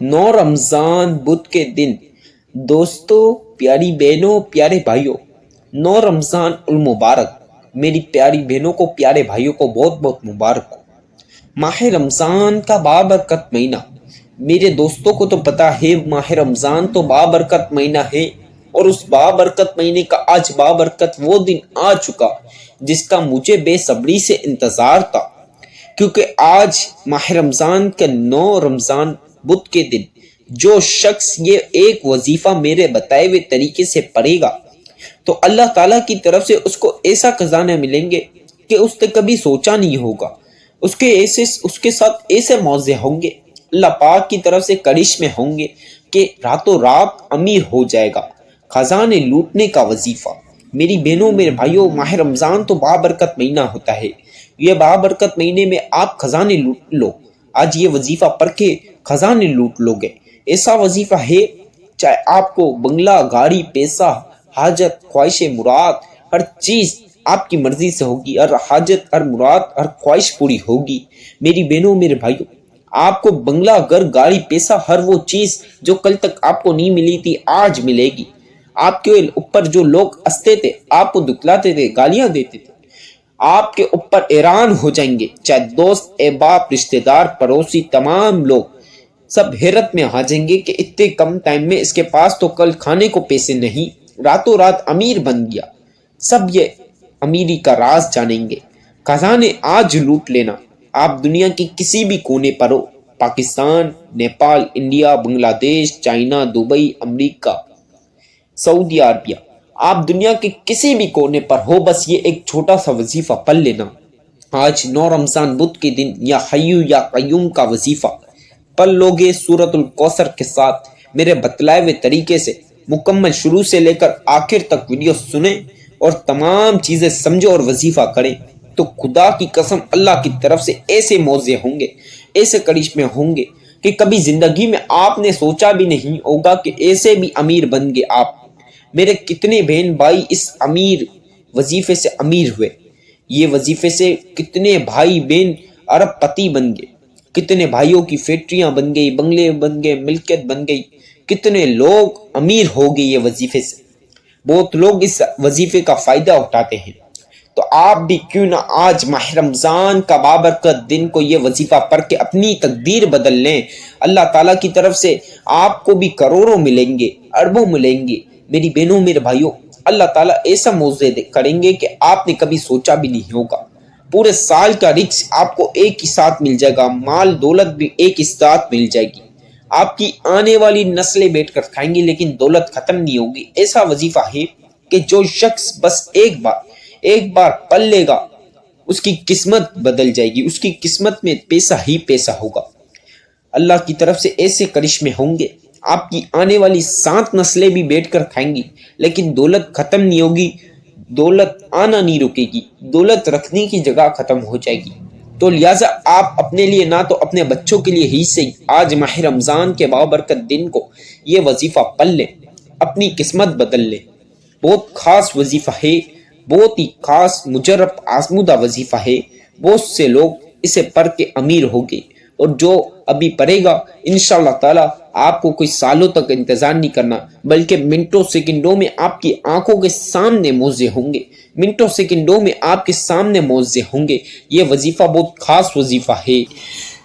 9 رمضان بدھ کے دن دوستو، پیاری بہنوں، پیارے بھائیوں، 9 رمضان المبارک میری پیاری بہنوں کو، پیارے بھائیوں کو بہت بہت مبارک ہو۔ ماہ رمضان کا بابرکت مہینہ، میرے دوستوں کو تو پتا ہے ماہ رمضان تو بابرکت مہینہ ہے، اور اس بابرکت مہینے کا آج بابرکت وہ دن آ چکا جس کا مجھے بے صبری سے انتظار تھا، کیونکہ آج ماہ رمضان کے 9 رمضان بدھ کے دن جو شخص یہ ایک وظیفہ میرے بتائے ہوئے طریقے سے پڑھے گا تو اللہ تعالیٰ کی طرف سے اس کو ایسا خزانہ ملیں گے کہ اس نے کبھی سوچا نہیں ہوگا۔ اس کے ساتھ ایسے موضوع ہوں گے، اللہ پاک کی طرف سے کرشمے ہوں گے کہ راتوں رات امیر ہو جائے گا۔ خزانے لوٹنے کا وظیفہ، میری بہنوں میرے بھائیوں، ماہ رمضان تو بابرکت مہینہ ہوتا ہے۔ یہ بابرکت مہینے میں آپ خزانے لوٹ لو۔ آج یہ وظیفہ پڑھ کے خزانے لوٹ لو گے۔ ایسا وظیفہ ہے، چاہے آپ کو بنگلہ، گاڑی، پیسہ، حاجت، خواہش، مراد، ہر چیز آپ کی مرضی سے ہوگی، ہر حاجت، ہر مراد، ہر خواہش پوری ہوگی۔ میری بہنوں میرے بھائیوں، آپ کو بنگلہ، گھر، گاڑی، پیسہ، ہر وہ چیز جو کل تک آپ کو نہیں ملی تھی آج ملے گی۔ آپ کے اوپر جو لوگ ہنستے تھے، آپ کو دکھلاتے تھے، گالیاں دیتے تھے، آپ کے اوپر حیران ہو جائیں گے، چاہے دوست، احباب، رشتہ دار، پڑوسی، تمام لوگ سب حیرت میں آ جائیں گے کہ اتنے کم ٹائم میں اس کے پاس تو کل کھانے کو پیسے نہیں، راتوں رات امیر بن گیا۔ سب یہ امیری کا راز جانیں گے۔ خزانے آج لوٹ لینا۔ آپ دنیا کی کسی بھی کونے پر ہو، پاکستان، نیپال، انڈیا، بنگلہ دیش، چائنا، دبئی، امریکہ، سعودی عربیہ، آپ دنیا کے کسی بھی کونے پر ہو، بس یہ ایک چھوٹا سا وظیفہ پڑھ لینا۔ آج 9 رمضان بدھ کے دن یا حیو یا قیوم کا وظیفہ پڑھ لوگے سورۃ الکوثر کے ساتھ میرے بتلائے ہوئے طریقے سے مکمل شروع سے لے کر آخر تک ویڈیو سنیں اور تمام چیزیں سمجھو اور وظیفہ کریں، تو خدا کی قسم اللہ کی طرف سے ایسے موضوع ہوں گے، ایسے کرشمے ہوں گے کہ کبھی زندگی میں آپ نے سوچا بھی نہیں ہوگا کہ ایسے بھی امیر بن گے آپ۔ میرے کتنے بہن بھائی اس امیر وظیفے سے امیر ہوئے، یہ وظیفے سے کتنے بھائی بہن ارب پتی بن گئے، کتنے بھائیوں کی فیکٹریاں بن گئی، بنگلے بن گئے، ملکیت بن گئی، کتنے لوگ امیر ہو گئے یہ وظیفے سے۔ بہت لوگ اس وظیفے کا فائدہ اٹھاتے ہیں، تو آپ بھی کیوں نہ آج ماہ رمضان کا بابرکت دن کو یہ وظیفہ پڑھ کے اپنی تقدیر بدل لیں۔ اللہ تعالیٰ کی طرف سے آپ کو بھی کروڑوں ملیں گے، اربوں ملیں گے۔ میری بہنوں میرے بھائیوں، اللہ تعالیٰ ایسا موضوع کریں گے کہ آپ نے کبھی سوچا بھی نہیں ہوگا۔ پورے سال کا رزق آپ کو ایک ہی ساتھ مل جائے گا، مال دولت بھی ایک ہی ساتھ مل جائے گی۔ آپ کی آنے والی نسلیں بیٹھ کر کھائیں گی لیکن دولت ختم نہیں ہوگی۔ ایسا وظیفہ ہے کہ جو شخص بس ایک بار پڑھ لے گا اس کی قسمت بدل جائے گی، اس کی قسمت میں پیسہ ہی پیسہ ہوگا۔ اللہ کی طرف سے ایسے کرشمے ہوں گے، آپ کی آنے والی 7 نسلیں بھی بیٹھ کر کھائیں گی لیکن دولت ختم نہیں ہوگی، دولت آنا نہیں رکے گی، دولت رکھنے کی جگہ ختم ہو جائے گی۔ تو لہٰذا آپ اپنے لیے نہ تو اپنے بچوں کے لیے ہی صحیح آج ماہ رمضان کے بابرکت دن کو یہ وظیفہ پڑھ لیں، اپنی قسمت بدل لیں۔ بہت خاص وظیفہ ہے، بہت ہی خاص مجرب آزمودہ وظیفہ ہے۔ بہت سے لوگ اسے پڑھ کے امیر ہو گئے، اور جو ابھی پڑھے گا انشاءاللہ تعالی آپ کو کوئی سالوں تک انتظار نہیں کرنا، بلکہ منٹوں سیکنڈوں میں آپ کی آنکھوں کے سامنے موضع ہوں گے، منٹوں سیکنڈوں میں آپ کے سامنے موضع ہوں گے۔ یہ وظیفہ بہت خاص وظیفہ ہے۔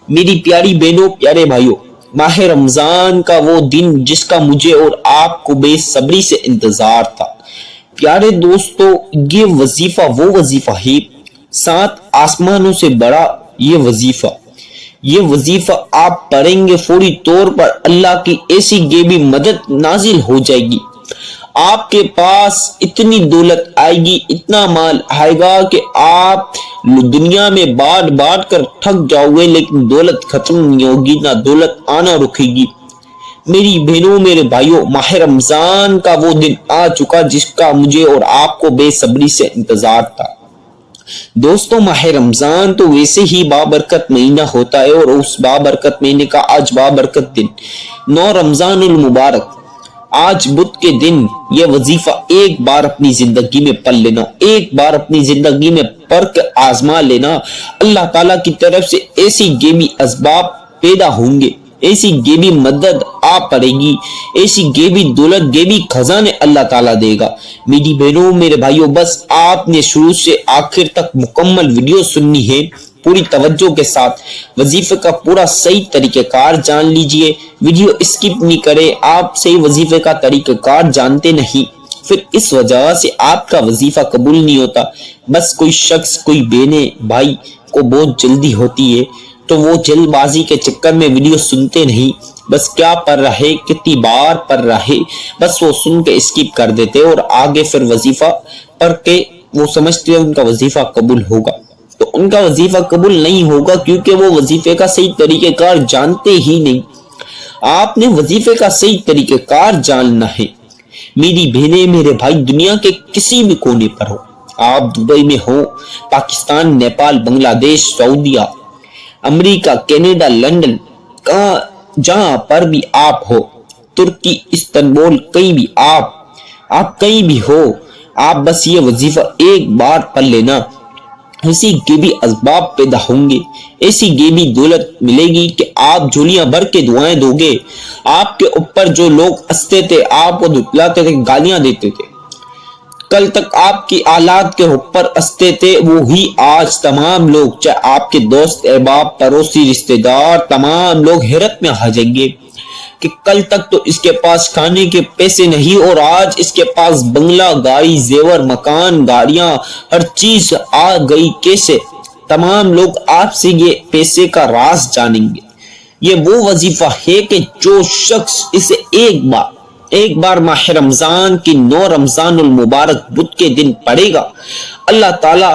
میری پیاری بہنوں، پیارے بھائیوں، ماہ رمضان کا وہ دن جس کا مجھے اور آپ کو بے صبری سے انتظار تھا۔ پیارے دوستو، یہ وظیفہ وہ وظیفہ ہے، 7 آسمانوں سے بڑا یہ وظیفہ۔ یہ وظیفہ آپ پڑھیں گے، فوری طور پر اللہ کی ایسی غیبی مدد نازل ہو جائے گی۔ آپ کے پاس اتنی دولت آئے گی، اتنا مال آئے گا کہ آپ دنیا میں بانٹ کر تھک جاؤ گے لیکن دولت ختم نہیں ہوگی، نہ دولت آنا رکے گی۔ میری بہنوں میرے بھائیوں، ماہ رمضان کا وہ دن آ چکا جس کا مجھے اور آپ کو بے صبری سے انتظار تھا۔ دوستو، ماہ رمضان تو ویسے ہی بابرکت مہینہ ہوتا ہے، اور اس بابرکت مہینے کا آج بابرکت دن 9 رمضان المبارک، آج بدھ کے دن یہ وظیفہ ایک بار اپنی زندگی میں پڑھ لینا، ایک بار اپنی زندگی میں پڑھ کے آزما لینا۔ اللہ تعالیٰ کی طرف سے ایسی غیبی اسباب پیدا ہوں گے، ایسی گیبی مدد آپ پڑے گی، ایسی گیبی دولت گیبی خزانے اللہ تعالیٰ دے گا۔ میری بہنوں میرے بھائیوں، بس آپ نے شروع سے آخر تک مکمل ویڈیو سننی ہے، پوری توجہ کے ساتھ وظیفے کا پورا صحیح طریقہ کار جان لیجئے، ویڈیو اسکپ نہیں کرے۔ آپ صحیح وظیفے کا طریقہ کار جانتے نہیں، پھر اس وجہ سے آپ کا وظیفہ قبول نہیں ہوتا۔ بس کوئی شخص، کوئی بہنیں بھائی کو بہت جلدی ہوتی ہے تو وہ جلد بازی کے چکر میں ویڈیو سنتے نہیں، بس کیا پڑھ رہے، کتنی بار پڑھ رہے، بس وہ سن کے اسکپ کر دیتے اور آگے پھر وظیفہ پڑھ کے وہ سمجھتے ہیں ان کا وظیفہ قبول ہوگا، تو ان کا وظیفہ قبول نہیں ہوگا کیونکہ وہ وظیفے کا صحیح طریقہ کار جانتے ہی نہیں۔ آپ نے وظیفے کا صحیح طریقہ کار جاننا ہے۔ میری بہنیں میرے بھائی، دنیا کے کسی بھی کونے پر ہو، آپ دبئی میں ہو، پاکستان، نیپال، بنگلہ دیش، سعودیہ، امریکہ، کینیڈا، لندن، جہاں پر بھی آپ ہو، ترکی، استنبول، کہیں بھی آپ کہیں بھی ہو، آپ بس یہ وظیفہ ایک بار پڑھ لینا، ایسی گیبی اسباب پیدا ہوں گے، ایسی گیبی دولت ملے گی کہ آپ جھولیاں بھر کے دعائیں دو گے۔ آپ کے اوپر جو لوگ ہنستے تھے، آپ کو دھتلاتے تھے، گالیاں دیتے تھے، کل تک آپ کی اولاد کے اوپر ہنستے تھے، وہی آج تمام لوگ، چاہے آپ کے دوست، احباب، پڑوسی، رشتہ دار، تمام لوگ حیرت میں آ جائیں گے کہ کل تک تو اس کے پاس کھانے کے پیسے نہیں اور آج اس کے پاس بنگلہ، گاڑی، زیور، مکان، گاڑیاں، ہر چیز آ گئی کیسے؟ تمام لوگ آپ سے یہ پیسے کا راز جانیں گے۔ یہ وہ وظیفہ ہے کہ جو شخص اسے ایک بار ماہ رمضان کی 9 رمضان المبارک بدھ کے دن پڑھے گا، اللہ تعالیٰ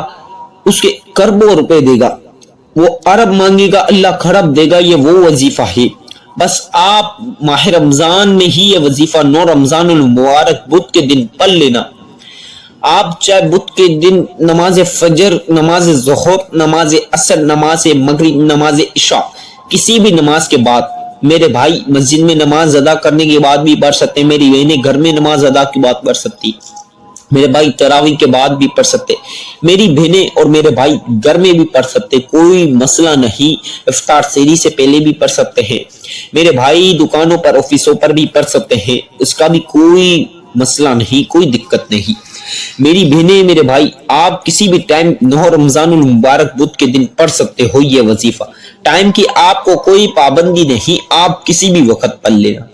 اس کے کربوں روپے دے گا، وہ ارب مانگے گا، اللہ خرب دے گا۔ یہ وہ وظیفہ ہے۔ بس آپ ماہ رمضان میں ہی یہ وظیفہ 9 رمضان المبارک بدھ کے دن پڑھ لینا۔ آپ چاہے بدھ کے دن نماز فجر، نماز ظہر، نماز عصر، نماز مغرب، نماز عشاء، کسی بھی نماز کے بعد، میرے بھائی مسجد میں نماز ادا کرنے کے بعد بھی پڑھ سکتے ہیں، میری بہنیں گھر میں نماز ادا کے بعد پڑھ سکتی، میرے بھائی تراویح کے بعد بھی پڑھ سکتے، میری بہنیں اور میرے بھائی گھر میں بھی پڑھ سکتے، کوئی مسئلہ نہیں، افطار سحری سے پہلے بھی پڑھ سکتے ہیں، میرے بھائی دکانوں پر، آفسوں پر بھی پڑھ سکتے ہیں، اس کا بھی کوئی مسئلہ نہیں، کوئی دقت نہیں۔ میری بہنیں میرے بھائی، آپ کسی بھی ٹائم 9 رمضان المبارک بدھ کے دن پڑھ سکتے ہو یہ وظیفہ، ٹائم کی آپ کو کوئی پابندی نہیں، آپ کسی بھی وقت پڑھ لینا۔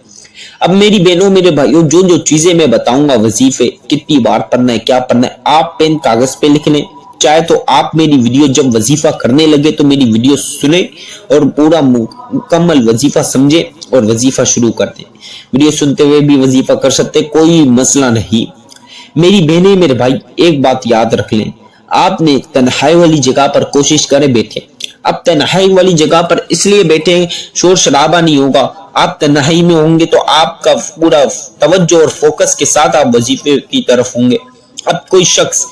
اب میری بہنوں میرے بھائیوں، جو چیزیں میں بتاؤں گا، وظیفے کتنی بار پڑھنا ہے، کیا پڑھنا ہے، آپ پین کاغذ پہ لکھ لیں، چاہے تو آپ میری ویڈیو جب وظیفہ کرنے لگے تو میری ویڈیو سنیں اور پورا مکمل وظیفہ سمجھیں اور وظیفہ شروع کر دیں، ویڈیو سنتے ہوئے بھی وظیفہ کر سکتے، کوئی مسئلہ نہیں۔ میری بہنیں میرے بھائی، ایک بات یاد رکھ لیں، آپ نے تنہائی والی جگہ پر کوشش کریں بیٹھیں، اب تنہائی والی جگہ پر اس لیے بیٹھے، شور شرابہ نہیں ہوگا، آپ تنہائی میں ہوں گے تو آپ کا پورا توجہ اور فوکس کے ساتھ آپ وظیفے کی طرف ہوں گے۔ اب کوئی شخص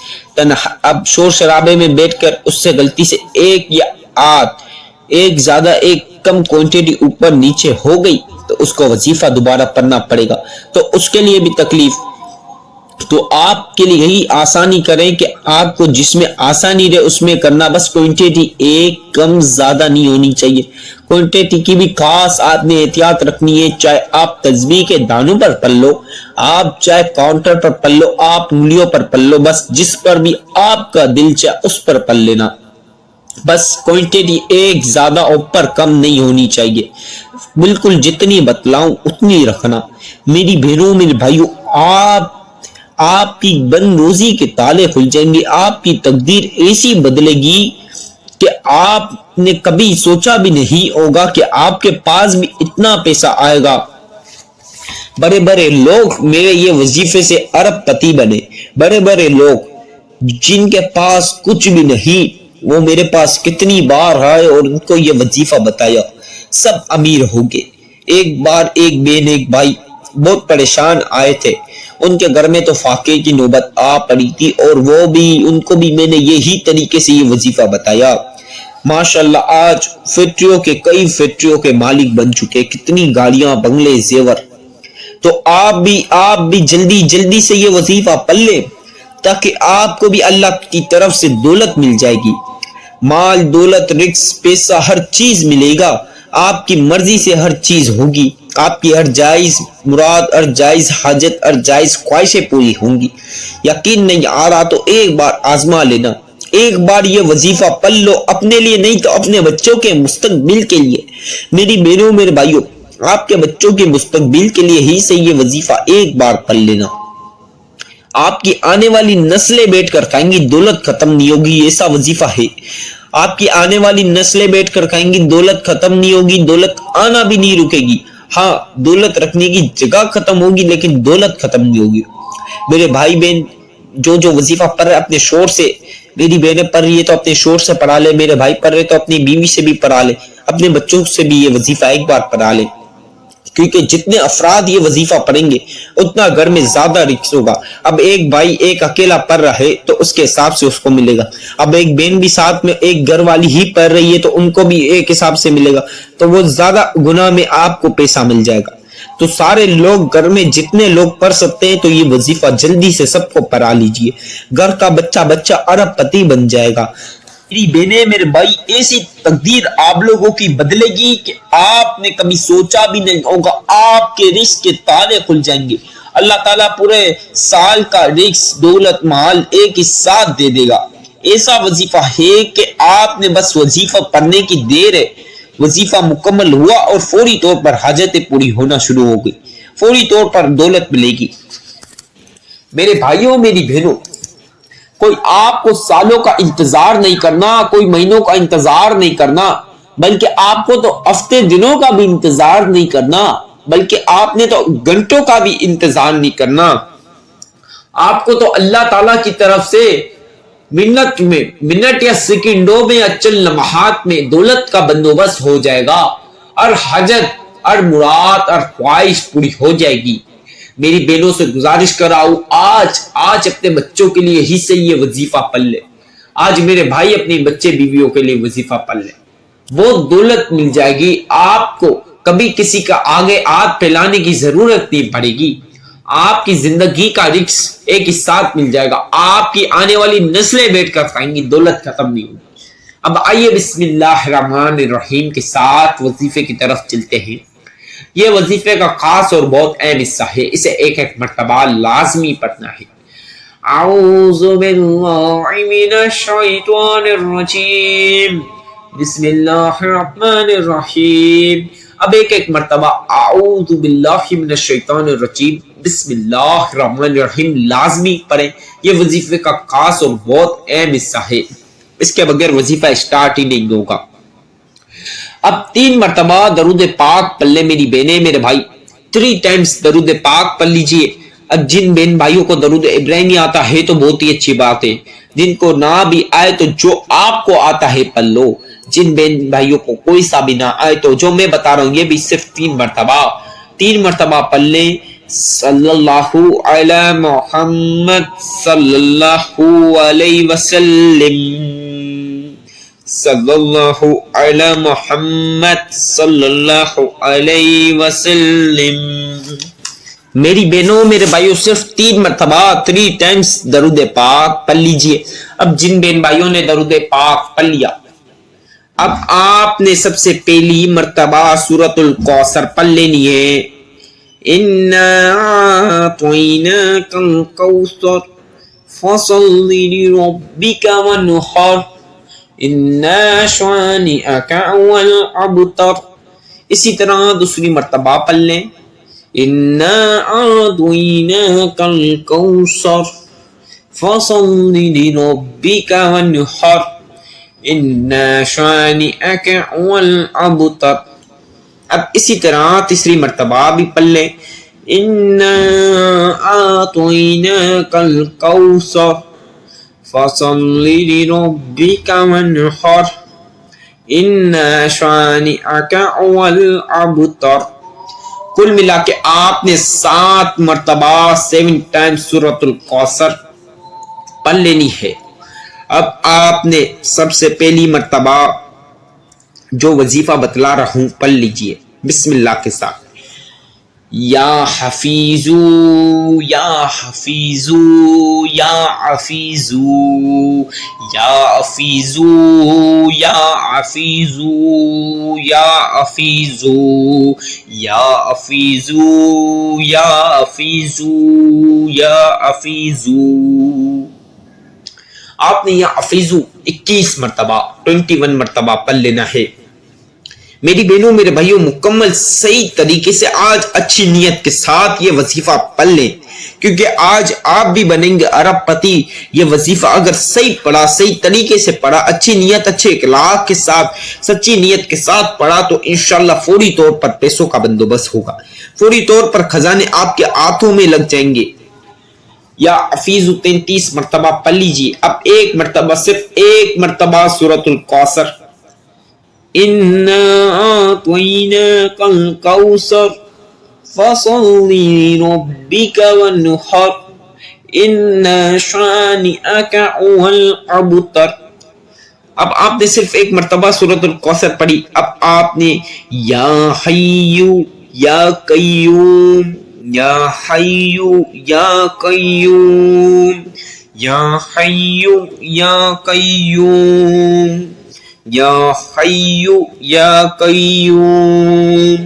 اب شور شرابے میں بیٹھ کر اس سے غلطی سے ایک زیادہ ایک کم کوانٹٹی اوپر نیچے ہو گئی تو اس کو وظیفہ دوبارہ پڑھنا پڑے گا، تو اس کے لیے بھی تکلیف۔ تو آپ کے لیے یہی آسانی کریں کہ آپ کو جس میں آسانی رہے اس میں کرنا، بس کوانٹٹی ایک کم زیادہ نہیں ہونی چاہیے، کوانٹٹی کی بھی خاص آپ نے احتیاط رکھنی ہے، چاہے آپ تسبیح کے دانوں پر پڑھ لو، آپ چاہے کاؤنٹر پر پڑھ لو، آپ انگلیوں پر پڑھ لو، بس جس پر بھی آپ کا دل چاہے اس پر پڑھ لینا، بس کوانٹٹی ایک زیادہ اوپر کم نہیں ہونی چاہیے، بالکل جتنی بتلاؤں اتنی رکھنا۔ میری بہنوں میرے بھائیوں، آپ کی بن روزی کے تالے کھل جائیں گے، آپ کی تقدیر ایسی بدلے گی کہ آپ نے کبھی سوچا بھی نہیں ہوگا کہ آپ کے پاس بھی اتنا پیسہ آئے گا۔ بڑے بڑے لوگ میرے یہ وظیفے سے ارب پتی بنے، بڑے بڑے لوگ جن کے پاس کچھ بھی نہیں، وہ میرے پاس کتنی بار آئے اور ان کو یہ وظیفہ بتایا، سب امیر ہو گئے۔ ایک بار ایک بہن ایک بھائی بہت پریشان آئے تھے، ان کے گھر میں تو فاقے کی نوبت آ پڑی تھی اور ان کو بھی میں نے یہی طریقے سے یہ وظیفہ بتایا۔ ماشاءاللہ آج کئی فیکٹریوں کے مالک بن چکے، کتنی گاڑیاں، بنگلے، زیور۔ تو آپ بھی جلدی سے یہ وظیفہ پڑھ لیں تاکہ آپ کو بھی اللہ کی طرف سے دولت مل جائے گی، مال، دولت، رزق، پیسہ، ہر چیز ملے گا۔ آپ کی مرضی سے ہر چیز ہوگی، آپ کی ہر جائز مراد، ہر جائز حاجت، ہر جائز خواہشیں پوری ہوں گی۔ یقین نہیں آ رہا تو ایک بار آزما لینا، ایک بار یہ وظیفہ پڑھ لو، اپنے لیے نہیں تو اپنے بچوں کے مستقبل کے لیے۔ میری بہنوں میرے بھائیوں، آپ کے بچوں کے مستقبل کے لیے ہی سے یہ وظیفہ ایک بار پڑھ لینا۔ آپ کی آنے والی نسلیں بیٹھ کر کھائیں گی، دولت ختم نہیں ہوگی، ایسا وظیفہ ہے۔ آپ کی آنے والی نسلیں بیٹھ کر کھائیں گی، دولت ختم نہیں ہوگی، دولت آنا بھی نہیں رکے گی۔ ہاں، دولت رکھنے کی جگہ ختم ہوگی لیکن دولت ختم نہیں ہوگی۔ میرے بھائی بہن جو وظیفہ پڑھ رہے اپنے شور سے، میری بہنیں پڑھ رہی ہے تو اپنے شور سے پڑھا لے، میرے بھائی پڑھ رہے تو اپنی بیوی سے بھی پڑھا لے، اپنے بچوں سے بھی یہ وظیفہ ایک بار پڑھا لے، کیونکہ جتنے افراد یہ وظیفہ پڑھیں گے اتنا گھر میں زیادہ رزق ہوگا۔ اب ایک بھائی ایک اکیلا پڑھ رہا ہے تو اس کے حساب سے اس کو ملے گا، اب ایک بہن بھی ساتھ میں ایک گھر والی ہی پڑھ رہی ہے تو ان کو بھی ایک حساب سے ملے گا، تو وہ زیادہ گناہ میں آپ کو پیسہ مل جائے گا۔ تو سارے لوگ گھر میں جتنے لوگ پڑھ سکتے ہیں تو یہ وظیفہ جلدی سے سب کو پڑھا لیجئے، گھر کا بچہ ارب پتی بن جائے گا۔ میری بہنیں میرے بھائی، ایسی تقدیر آپ لوگوں کی بدلے گی کہ آپ نے کبھی سوچا بھی نہیں ہوگا، آپ کے رزق کے تالے کھل جائیں گے، اللہ تعالیٰ پورے سال کا رزق دولت مال ایک ہی ساتھ دے دے گا۔ ایسا وظیفہ ہے کہ آپ نے بس وظیفہ پڑھنے کی دیر ہے، وظیفہ مکمل ہوا اور فوری طور پر حاجتیں پوری ہونا شروع ہو گئی، فوری طور پر دولت ملے گی۔ میرے بھائیوں میری بہنوں، کوئی آپ کو سالوں کا انتظار نہیں کرنا، کوئی مہینوں کا انتظار نہیں کرنا، بلکہ آپ کو تو ہفتے دنوں کا بھی انتظار نہیں کرنا، بلکہ آپ نے تو گھنٹوں کا بھی انتظار نہیں کرنا۔ آپ کو تو اللہ تعالیٰ کی طرف سے منٹ یا سیکنڈوں میں یا چند لمحات میں دولت کا بندوبست ہو جائے گا، اور حاجت اور مراد اور خواہش پوری ہو جائے گی۔ میری بہنوں سے گزارش کر رہا ہوں، آج اپنے بچوں کے لیے ہی سے یہ وظیفہ پڑھ لے، آج میرے بھائی اپنے بچے بیویوں کے لیے وظیفہ پڑھ لے، وہ دولت مل جائے گی، آپ کو کبھی کسی کا آگے ہاتھ پھیلانے کی ضرورت نہیں پڑے گی، آپ کی زندگی کا رزق ایک ہی ساتھ مل جائے گا، آپ کی آنے والی نسلیں بیٹھ کر کھائیں گی، دولت ختم نہیں ہوگی۔ اب آئیے بسم اللہ الرحمن الرحیم کے ساتھ وظیفے کی طرف چلتے ہیں۔ یہ وظیفے کا خاص اور بہت اہم حصہ ہے، اسے ایک مرتبہ لازمی پڑھنا ہے۔ اعوذ باللہ من الشیطان الرجیم، بسم اللہ الرحمن الرحیم۔ اب ایک مرتبہ اعوذ باللہ من الشیطان الرجیم، بسم اللہ الرحمن الرحیم لازمی پڑھیں، یہ وظیفے کا خاص اور بہت اہم حصہ ہے، اس کے بغیر وظیفہ اسٹارٹ ہی نہیں ہوگا۔ اب 3 مرتبہ درود پاک پڑھ لیں میری بہنیں میرے بھائی، 3 ٹائمز درود پاک پڑھ لیجئے۔ اب جن بہن بھائیوں کو درود ابراہیمی آتا ہے تو بہت ہی اچھی بات ہے، جن کو نہ بھی آئے تو جو آپ کو آتا ہے پڑھ لو، جن بہن بھائیوں کو کوئی سا بھی نہ آئے تو جو میں بتا رہا ہوں یہ بھی صرف 3 مرتبہ پڑھ لیں۔ صلی اللہ علی محمد صلی اللہ علیہ وسلم، صلی اللہ علی محمد صلی اللہ علیہ وسلم۔ میری بہنوں میرے بھائیوں، صرف 3 مرتبہ 3 ٹائمز درود پاک پڑھ لیجئے۔ اب جن بہن بھائیوں نے درود پاک پڑھ لیا، اب آپ نے سب سے پہلی مرتبہ سورۃ الکوثر پڑھ لینی ہے۔ اِنَّا أَعْطَيْنَاكَ الْكَوْثَرَ فَصَلِّ لِرَبِّكَ وَانْحَرْ اِنَّا شَانِئَكَ هُوَ الْأَبْتَرُ۔ اسی طرح دوسری مرتبہ پڑھ لیں، اِنَّا أَعْطَيْنَاكَ الْكَوْثَرَ فَصَلِّ لِرَبِّكَ وَانْحَرْ اِنَّا شَانِئَكَ هُوَ الْأَبْتَرُ۔ اب اسی طرح تیسری مرتبہ بھی پڑھ لیں، اِنَّا أَعْطَيْنَاكَ الْكَوْثَرَ فَصَلِّ لِرَبِّكَ وَانْحَرْ اِنَّا شَانِئَكَ هُوَ الْأَبْتَرُ۔ کل ملا کے آپ نے 7 مرتبہ 7 ٹائمز سورۃ الکوثر پڑھ لینی ہے۔ اب آپ نے سب سے پہلی مرتبہ جو وظیفہ بتلا رہا ہوں پڑھ لیجئے بسم اللہ کے ساتھ۔ یا حفیظو یا حفیظو یا حفیظو یا حفیظو یا حفیظو یا حفیظو یا حفیظو یا حفیظو یا حفیظو. آپ نے یا حفیظو 21 مرتبہ 21 مرتبہ پڑھ لینا ہے. میری بہنوں میرے بھائیوں مکمل صحیح طریقے سے آج اچھی نیت کے ساتھ یہ وظیفہ پڑھ لیں، کیونکہ آج آپ بھی بنیں گے ارب پتی. یہ وظیفہ اگر صحیح پڑھا، صحیح طریقے سے پڑھا، اچھی نیت اچھے اخلاق کے ساتھ سچی نیت کے ساتھ پڑھا تو انشاءاللہ فوری طور پر پیسوں کا بندوبست ہوگا، فوری طور پر خزانے آپ کے ہاتھوں میں لگ جائیں گے. یا حفیظ 33 مرتبہ پڑھ لیجیے. اب ایک مرتبہ صرف ایک مرتبہ سورۃ الکوثر اِنَّا أَعْطَيْنَاكَ الْكَوْثَرَ فَصَلِّ لِرَبِّكَ وَانْحَرْ إِنَّ شَانِئَكَ هُوَ الْأَبْتَرُ. اب آپ نے صرف ایک مرتبہ سورۃ الکوثر پڑھی. اب آپ نے یا حیّ یا قیوم یا حیّ یا قیوم یا حیّ یا قیوم یا حیّ یا قیوم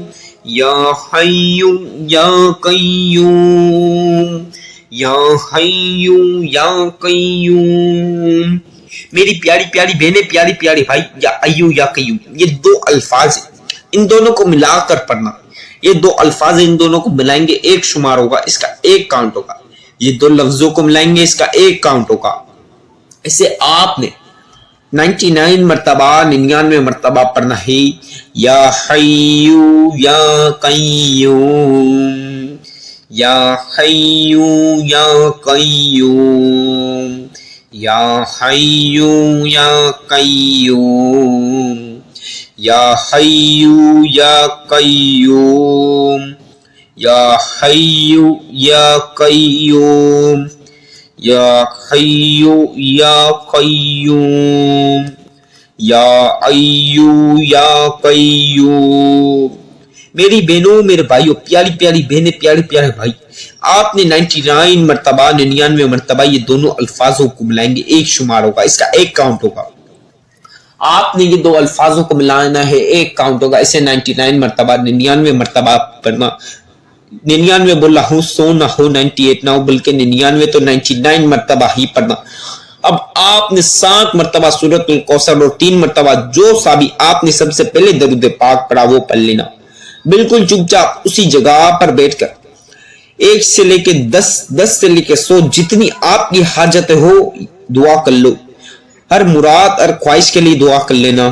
یا حیّ یا قیوم یا حیّ یا قیوم. میری پیاری پیاری بہنیں، پیاری پیاری بھائی، یا ایو یا قیوم یہ دو الفاظ ہیں، ان دونوں کو ملا کر پڑھنا. یہ دو الفاظ ان دونوں کو ملائیں گے ایک شمار ہوگا، اس کا ایک کاؤنٹ ہوگا. یہ دو لفظوں کو ملائیں گے، اس کا ایک کاؤنٹ ہوگا. اسے آپ نے 99 مرتبہ 99 مرتبہ پڑھنا ہے. یا حیّ یا قیوم یا حیّ یا قیوم یا حیّ یا قیوم یا حیّ یا قیوم یا حیّ یا قیوم یا حیّ یا قیوم یا حیّ یا قیوم. میری بہنوں میرے بھائیوں، پیاری پیاری بہنیں، پیارے پیارے بھائی، آپ نے 99 مرتبہ 99 مرتبہ یہ دونوں الفاظوں کو ملائیں گے، ایک شمار ہوگا، اس کا ایک کاؤنٹ ہوگا. آپ نے یہ دو الفاظوں کو ملانا ہے، ایک کاؤنٹ ہوگا. اسے 99 مرتبہ 99 مرتبہ پڑھنا. 99 بول رہا ہوں، 100 نہ ہو، 98 نہ ہو، بلکہ 99 تو 99 مرتبہ ہی پڑھنا. اب آپ نے 7 مرتبہ سورۃ الکوثر اور 3 مرتبہ جو سا بھی آپ نے سب سے پہلے درود پاک پڑھا وہ پڑھ لینا. بالکل چپ چاپ اسی جگہ پر بیٹھ کر 1 سے لے کے 10، 10 سے لے کے 100 جتنی آپ کی حاجت ہو دعا کر لو. ہر مراد ہر خواہش کے لیے دعا کر لینا.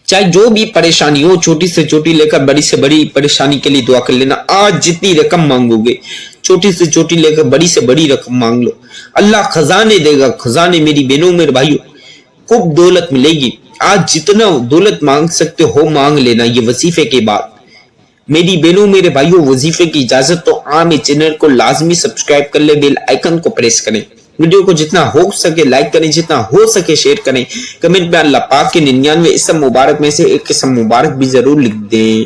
چاہے جو بھی پریشانی ہو، چھوٹی سے چھوٹی لے کر بڑی سے بڑی پریشانی کے لیے دعا کر لینا. آج جتنی رقم مانگو گے، چھوٹی سے چھوٹی لے کر بڑی سے بڑی رقم مانگ لو، اللہ خزانے دے گا. خزانے میری بہنوں میرے بھائیوں، خوب دولت ملے گی. آج جتنا دولت مانگ سکتے ہو مانگ لینا. یہ وظیفے کے بعد میری بہنوں میرے بھائیوں، وظیفے کی اجازت تو عام چینل کو لازمی سبسکرائب کر لے، بیل آئیکن کو پریس کریں، ویڈیو کو جتنا ہو سکے لائک کریں، جتنا ہو سکے شیئر کریں. کمنٹ میں اللہ پاک کے 99 اسم مبارک میں سے ایک اسم مبارک بھی ضرور لکھ دیں.